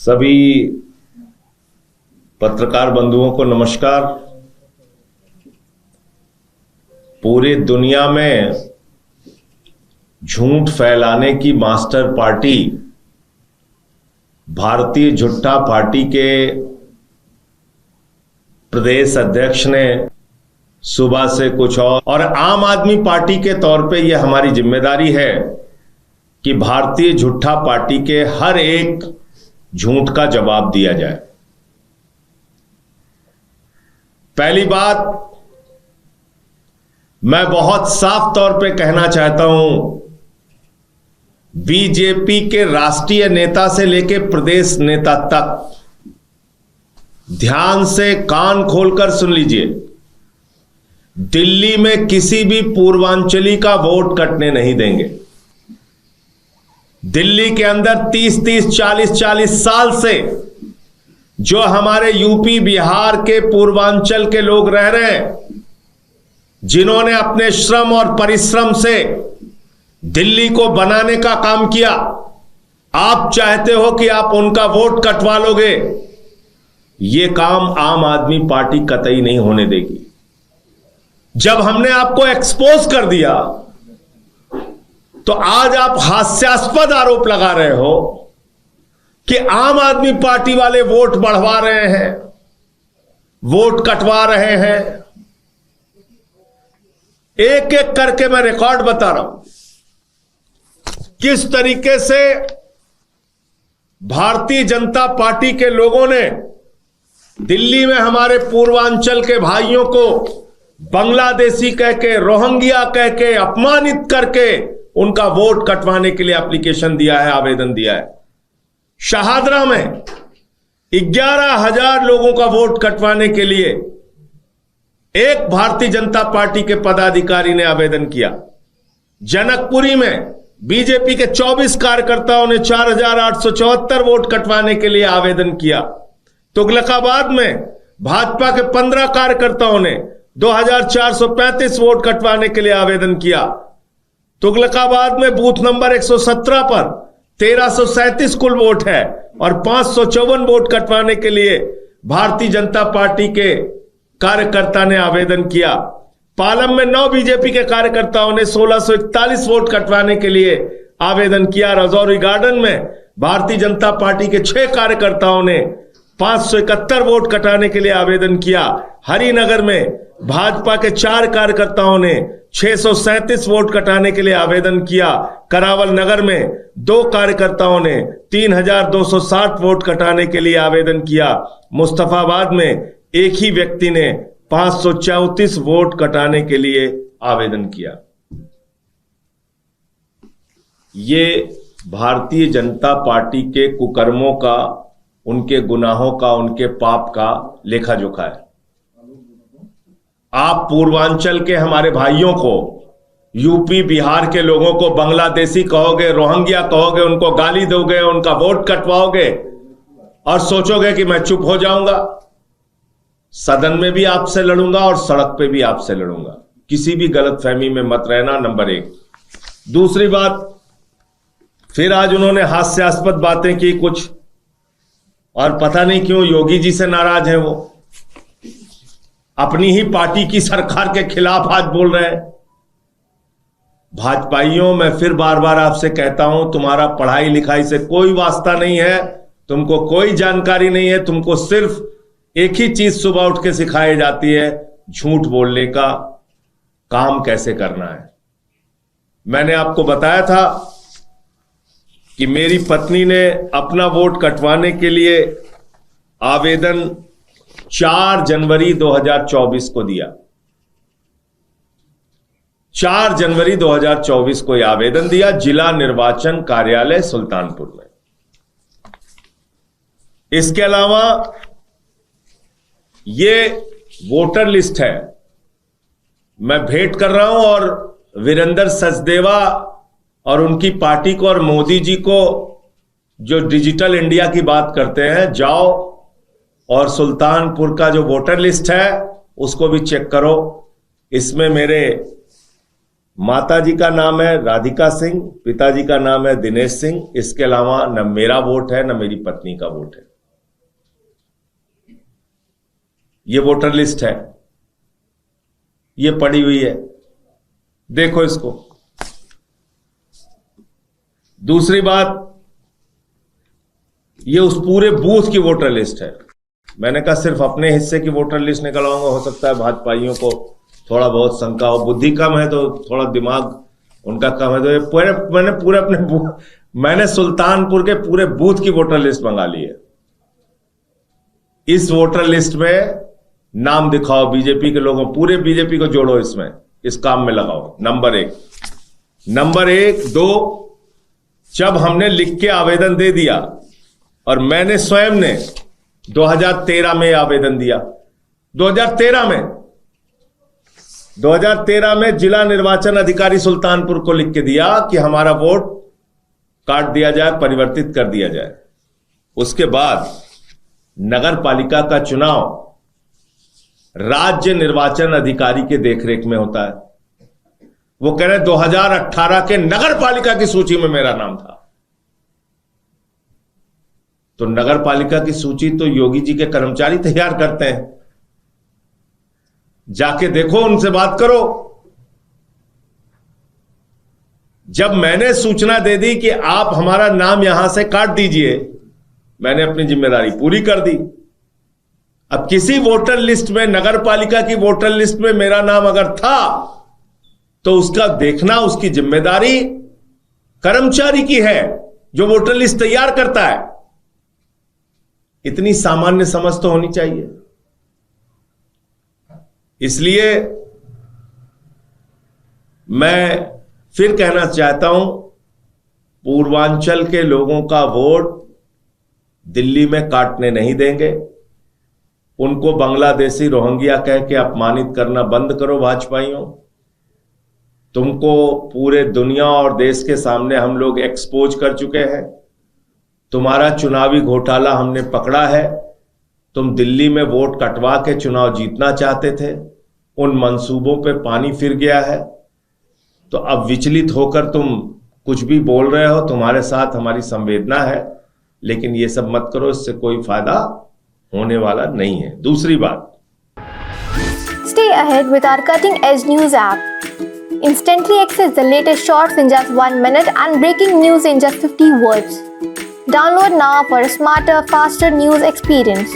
सभी पत्रकार बंधुओं को नमस्कार। पूरी दुनिया में झूठ फैलाने की मास्टर पार्टी भारतीय झूठा पार्टी के प्रदेश अध्यक्ष ने सुबह से कुछ और आम आदमी पार्टी के तौर पे यह हमारी जिम्मेदारी है कि भारतीय झूठा पार्टी के हर एक झूठ का जवाब दिया जाए। पहली बात, मैं बहुत साफ तौर पे कहना चाहता हूं, बीजेपी के राष्ट्रीय नेता से लेकर प्रदेश नेता तक ध्यान से कान खोलकर सुन लीजिए। दिल्ली में किसी भी पूर्वांचली का वोट कटने नहीं देंगे। दिल्ली के अंदर 30-30, 40-40 साल से जो हमारे यूपी बिहार के पूर्वांचल के लोग रह रहे हैं, जिन्होंने अपने श्रम और परिश्रम से दिल्ली को बनाने का काम किया, आप चाहते हो कि आप उनका वोट कटवा लोगे। यह काम आम आदमी पार्टी कतई नहीं होने देगी। जब हमने आपको एक्सपोज कर दिया तो आज आप हास्यास्पद आरोप लगा रहे हो कि आम आदमी पार्टी वाले वोट बढ़वा रहे हैं, वोट कटवा रहे हैं। एक एक करके मैं रिकॉर्ड बता रहा हूं किस तरीके से भारतीय जनता पार्टी के लोगों ने दिल्ली में हमारे पूर्वांचल के भाइयों को बांग्लादेशी कह के, रोहिंग्या कह के, अपमानित करके उनका वोट कटवाने के लिए एप्लीकेशन दिया है, आवेदन दिया है। शाहदरा में 11,000 लोगों का वोट कटवाने के लिए एक भारतीय जनता पार्टी के पदाधिकारी ने आवेदन किया। जनकपुरी में बीजेपी के 24 कार्यकर्ताओं ने 4,874 वोट कटवाने के लिए आवेदन किया। तुगलकाबाद में भाजपा के 15 कार्यकर्ताओं ने 2,435 वोट कटवाने के लिए आवेदन किया। तुगलकाबाद में बूथ नंबर 117 पर 1,337 कुल वोट है और 554 वोट कटवाने के लिए भारतीय जनता पार्टी के कार्यकर्ता ने आवेदन किया। पालम में 9 बीजेपी के कार्यकर्ताओं ने 1,641 वोट कटवाने के लिए आवेदन किया। राजौरी गार्डन में भारतीय जनता पार्टी के 6 कार्यकर्ताओं ने 571 वोट कटाने के लिए आवेदन किया। हरिनगर में भाजपा के 4 कार्यकर्ताओं ने 637 वोट कटाने के लिए आवेदन किया। करावल नगर में 2 कार्यकर्ताओं ने 3,260 वोट कटाने के लिए आवेदन किया। मुस्तफाबाद में एक ही व्यक्ति ने 534 वोट कटाने के लिए आवेदन किया। ये भारतीय जनता पार्टी के कुकर्मों का, उनके गुनाहों का, उनके पाप का लेखा जोखा है। आप पूर्वांचल के हमारे भाइयों को, यूपी बिहार के लोगों को बांग्लादेशी कहोगे, रोहिंग्या कहोगे, उनको गाली दोगे, उनका वोट कटवाओगे और सोचोगे कि मैं चुप हो जाऊंगा। सदन में भी आपसे लड़ूंगा और सड़क पे भी आपसे लड़ूंगा। किसी भी गलतफहमी में मत रहना, नंबर 1। दूसरी बात, फिर आज उन्होंने हास्यास्पद बातें की कुछ, और पता नहीं क्यों योगी जी से नाराज है। वो अपनी ही पार्टी की सरकार के खिलाफ आज बोल रहे हैं। भाजपाइयों, मैं फिर बार बार आपसे कहता हूं, तुम्हारा पढ़ाई लिखाई से कोई वास्ता नहीं है, तुमको कोई जानकारी नहीं है। तुमको सिर्फ एक ही चीज सुबह उठ के सिखाई जाती है, झूठ बोलने का काम कैसे करना है। मैंने आपको बताया था कि मेरी पत्नी ने अपना वोट कटवाने के लिए आवेदन 4 जनवरी 2024 को दिया। 4 जनवरी 2024 को यह आवेदन दिया जिला निर्वाचन कार्यालय सुल्तानपुर में। इसके अलावा ये वोटर लिस्ट है, मैं भेंट कर रहा हूं, और वीरेंद्र सचदेवा और उनकी पार्टी को और मोदी जी को, जो डिजिटल इंडिया की बात करते हैं, जाओ और सुल्तानपुर का जो वोटर लिस्ट है उसको भी चेक करो। इसमें मेरे माताजी का नाम है राधिका सिंह, पिताजी का नाम है दिनेश सिंह। इसके अलावा न मेरा वोट है न मेरी पत्नी का वोट है। ये वोटर लिस्ट है, ये पड़ी हुई है, देखो इसको। दूसरी बात, ये उस पूरे बूथ की वोटर लिस्ट है। मैंने कहा सिर्फ अपने हिस्से की वोटर लिस्ट निकलवाऊंगा, हो सकता है भाजपाइयों को थोड़ा बहुत शंका हो, बुद्धि कम है तो थोड़ा दिमाग उनका कम है, तो मैंने सुल्तानपुर के पूरे बूथ की वोटर लिस्ट मंगा ली है। इस वोटर लिस्ट में नाम दिखाओ बीजेपी के लोगों, पूरे बीजेपी को जोड़ो इसमें, इस काम में लगाओ। नंबर एक। 2, जब हमने लिख के आवेदन दे दिया, और मैंने स्वयं ने 2013 में आवेदन दिया, 2013 में जिला निर्वाचन अधिकारी सुल्तानपुर को लिख के दिया कि हमारा वोट काट दिया जाए, परिवर्तित कर दिया जाए। उसके बाद नगर पालिका का चुनाव राज्य निर्वाचन अधिकारी के देखरेख में होता है। वो कह रहे 2018 के नगर पालिका की सूची में मेरा नाम था। तो नगर पालिका की सूची तो योगी जी के कर्मचारी तैयार करते हैं, जाके देखो, उनसे बात करो। जब मैंने सूचना दे दी कि आप हमारा नाम यहां से काट दीजिए, मैंने अपनी जिम्मेदारी पूरी कर दी। अब किसी वोटर लिस्ट में, नगर पालिका की वोटर लिस्ट में मेरा नाम अगर था, तो उसका देखना, उसकी जिम्मेदारी कर्मचारी की है जो वोटर लिस्ट तैयार करता है। इतनी सामान्य समझ तो होनी चाहिए। इसलिए मैं फिर कहना चाहता हूं, पूर्वांचल के लोगों का वोट दिल्ली में काटने नहीं देंगे। उनको बांग्लादेशी रोहिंग्या कह के अपमानित करना बंद करो भाजपाइयों। तुमको पूरे दुनिया और देश के सामने हम लोग एक्सपोज कर चुके हैं। तुम्हारा चुनावी घोटाला हमने पकड़ा है। तुम दिल्ली में वोट कटवा के चुनाव जीतना चाहते थे, उन मंसूबों पे पानी फिर गया है। तो अब विचलित होकर तुम कुछ भी बोल रहे हो, तुम्हारे साथ हमारी संवेदना है, लेकिन ये सब मत करो, इससे कोई फायदा होने वाला नहीं है। दूसरी बात, Stay ahead with our cutting edge news app. Instantly access the latest shorts in just 1 minute and breaking news in just 50 words. Download now for a smarter, faster news experience.